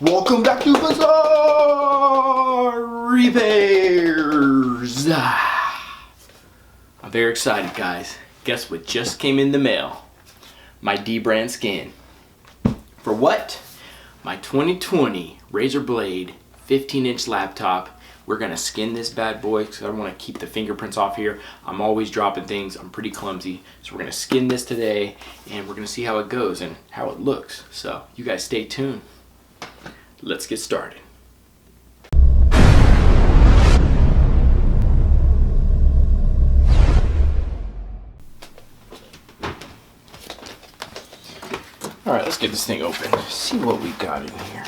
Welcome back to Bazzar Repairs. I'm very excited, guys. Guess what just came in the mail? My Dbrand skin. For what? My 2020 Razer Blade 15-inch laptop. We're gonna skin this bad boy because I want to keep the fingerprints off here. I'm always dropping things. I'm pretty clumsy. So we're gonna skin this today and we're gonna see how it goes and how it looks. So you guys stay tuned. Let's get started. All right, let's get this thing open. See what we got in here.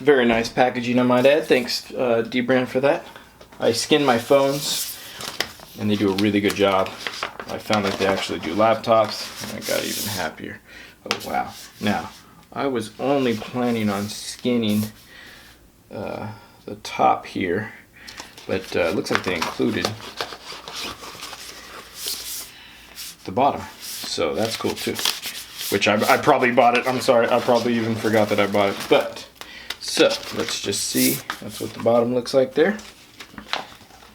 Very nice packaging, I might add. Thanks, Dbrand, for that. I skin my phones, and they do a really good job. I found that they actually do laptops, and I got even happier. Oh, wow. Now, I was only planning on skinning the top here, but it looks like they included the bottom, so that's cool too. Which I probably bought it. I'm sorry, I probably even forgot that I bought it. But, so, let's just see. That's what the bottom looks like there.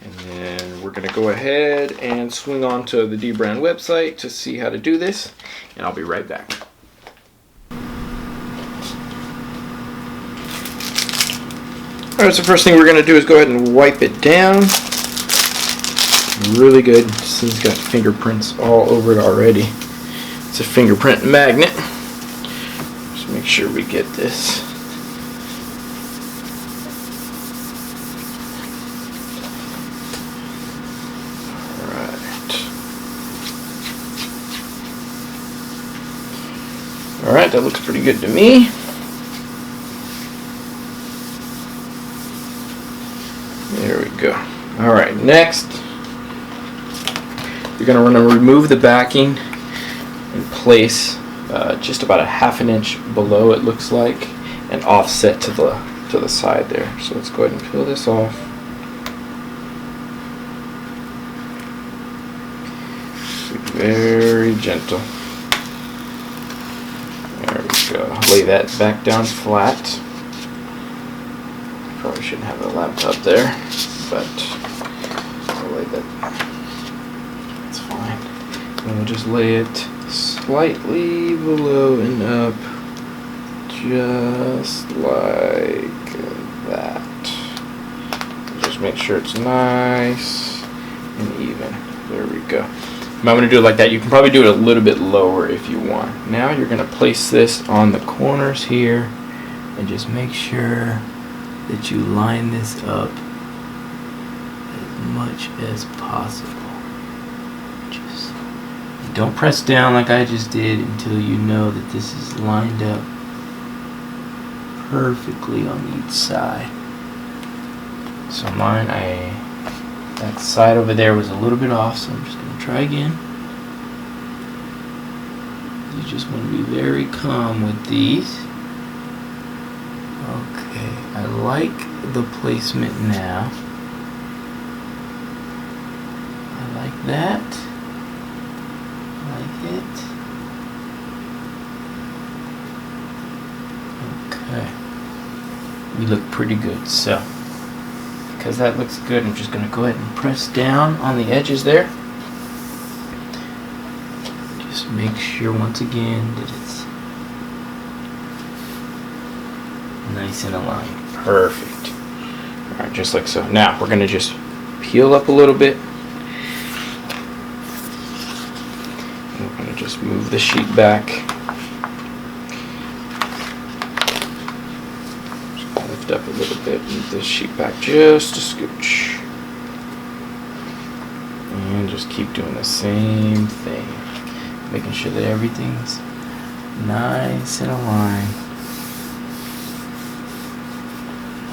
And then we're gonna go ahead and swing on to the Dbrand website to see how to do this, and I'll be right back. Alright, so first thing we're gonna do is go ahead and wipe it down. Really good. This thing's got fingerprints all over it already. It's a fingerprint magnet. Just make sure we get this. Alright, that looks pretty good to me. There we go. Alright, next, you're going to want to remove the backing and place just about a ½ inch below, it looks like, and offset to the side there. So let's go ahead and peel this off. Very gentle. There we go. Lay that back down flat. Probably shouldn't have the laptop there, but I'll lay that. That's fine. And we'll just lay it slightly below and up, just like that. Just make sure it's nice and even. There we go. I'm going to do it like that. You can probably do it a little bit lower if you want. Now you're going to place this on the corners here and just make sure that you line this up as much as possible. Just don't press down like I just did until you know that this is lined up perfectly on each side. So mine, that side over there was a little bit off, so I'm just going to try again. You just want to be very calm with these. Okay, I like the placement now. I like that. I like it. Okay. We look pretty good, so because that looks good, I'm just going to go ahead and press down on the edges there. Just make sure once again that it's nice and aligned. Perfect. Alright, just like so. Now we're going to just peel up a little bit. And we're going to just move the sheet back. Lift up a little bit, move this sheet back just a scooch, and just keep doing the same thing, making sure that everything's nice and aligned,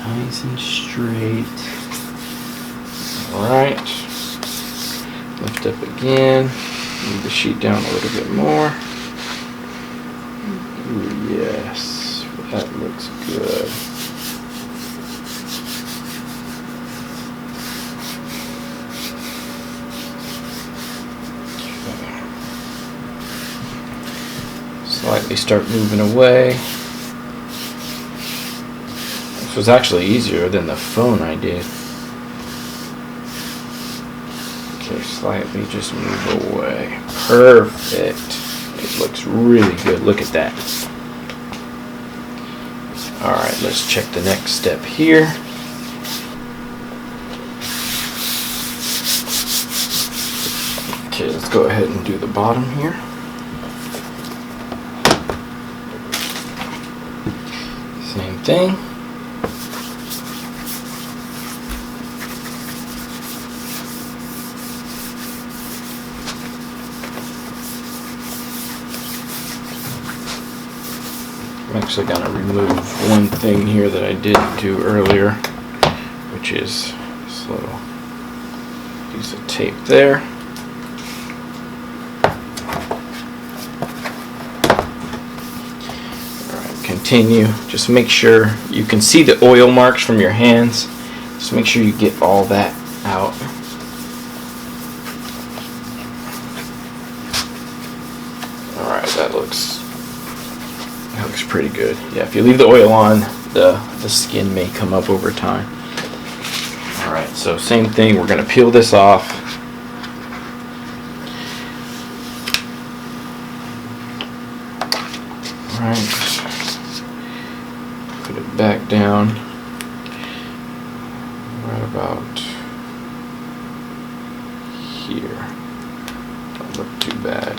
nice and straight. Alright, lift up again, move the sheet down a little bit more. Ooh, yes, that looks good. slightly start moving away. This was actually easier than the phone I did. Okay, slightly just move away. Perfect. It looks really good. Look at that. Alright, let's check the next step here. Okay, let's go ahead and do the bottom here. Same thing. I'm actually going to remove one thing here that I didn't do earlier, which is this little piece of tape there. Alright, continue. Just make sure you can see the oil marks from your hands. Just make sure you get all that out. Alright, that looks pretty good. Yeah, if you leave the oil on, the skin may come up over time. Alright, so same thing, we're going to peel this off. Alright, put it back down right about here. Don't look too bad.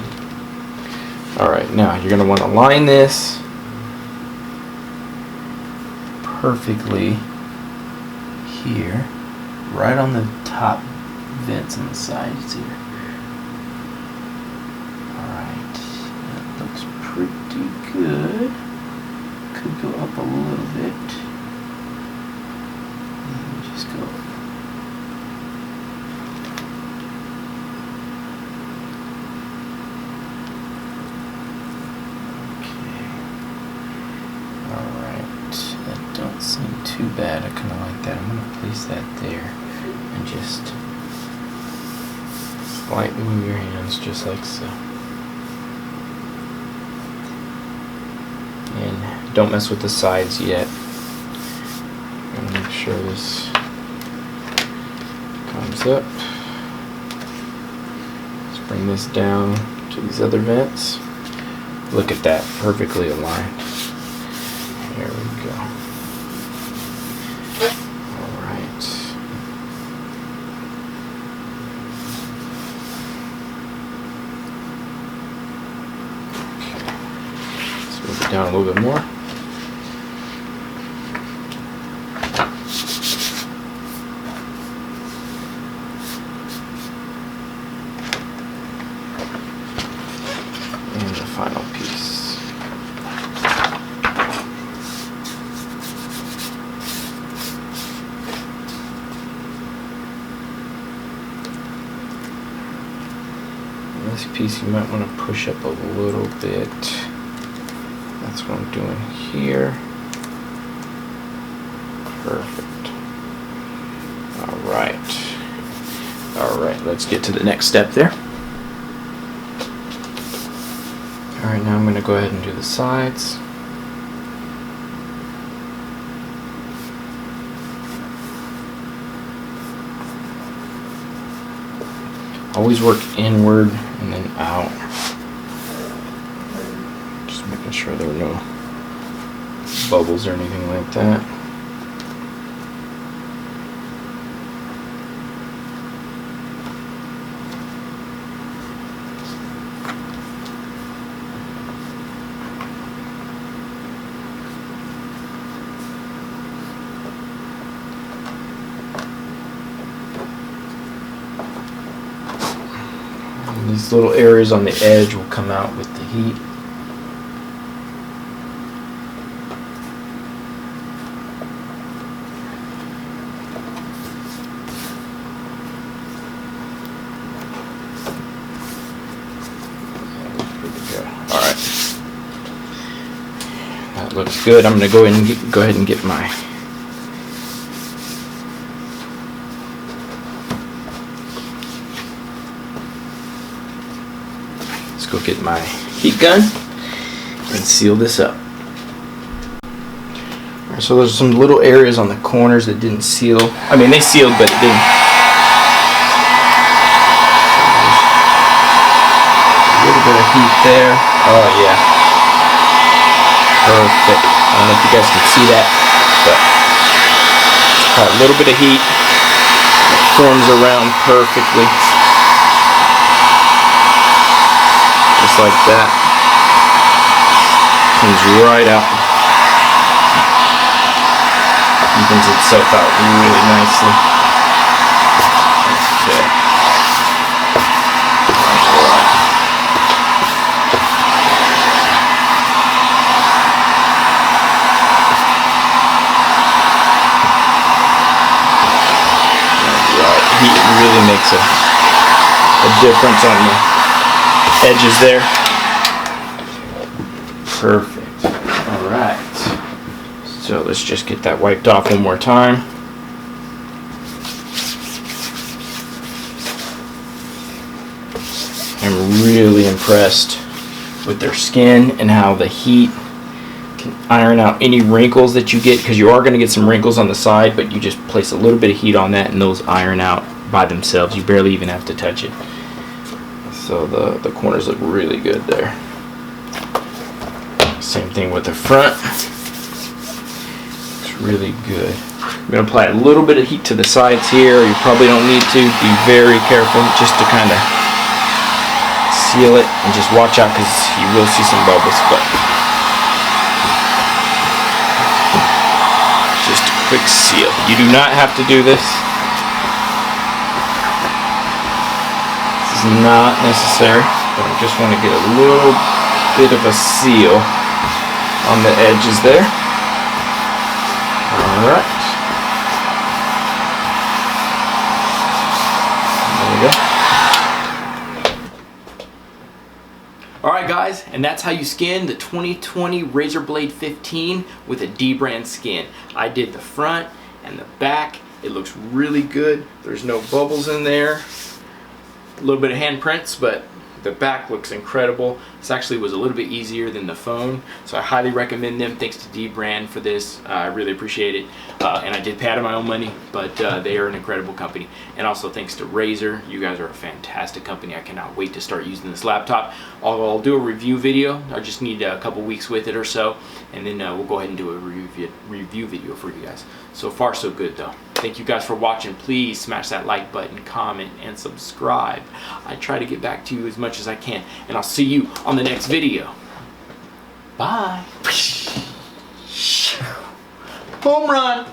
Alright, now you're going to want to line this perfectly here, right on the top vents on the sides here. Alright, that looks pretty good. Could go up a little bit. Let me just go. Don't seem too bad. I kind of like that. I'm going to place that there and just slightly move your hands just like so. And don't mess with the sides yet. I'm going to make sure this comes up. Let's bring this down to these other vents. Look at that, perfectly aligned. There we go. Down a little bit more. And the final piece. And this piece you might want to push up a little bit. That's what I'm doing here. Perfect. Alright, let's get to the next step there. Alright, now I'm going to go ahead and do the sides. Always work inward and then out. Making sure there are no bubbles or anything like that. And these little areas on the edge will come out with the heat. That looks good. I'm going to go ahead and get my let's go get my heat gun and seal this up. Alright, so there's some little areas on the corners that didn't seal. I mean, they sealed, but it didn't. A little bit of heat there. Oh yeah. Perfect. I don't know if you guys can see that, but a little bit of heat. It forms around perfectly. Just like that. Comes right out. Evens itself out really nicely. Okay. Alright. Heat really makes a difference on the edges there. Perfect. Alright. So let's just get that wiped off one more time. I'm really impressed with their skin and how the heat can iron out any wrinkles that you get, because you are going to get some wrinkles on the side, but you just place a little bit of heat on that and those iron out by themselves. You barely even have to touch it. So the corners look really good there. Same thing with the front. It's really good. I'm going to apply a little bit of heat to the sides here. You probably don't need to. Be very careful just to kind of seal it, and just watch out because you will see some bubbles. But just a quick seal. You do not have to do this. This is not necessary, but I just want to get a little bit of a seal on the edges there. Alright. There we go. Alright guys, and that's how you skin the 2020 Razer Blade 15 with a Dbrand skin. I did the front and the back. It looks really good. There's no bubbles in there. A little bit of handprints, but the back looks incredible. This actually was a little bit easier than the phone, so I highly recommend them. Thanks to Dbrand for this. I really appreciate it. And I did pay out of my own money, but they are an incredible company. And also thanks to Razer. You guys are a fantastic company. I cannot wait to start using this laptop. I'll do a review video. I just need a couple weeks with it or so, and then we'll go ahead and do a review video for you guys. So far so good though. Thank you guys for watching. Please smash that like button, comment, and subscribe. I try to get back to you as much as I can, and I'll see you on the next video. Bye. Home run.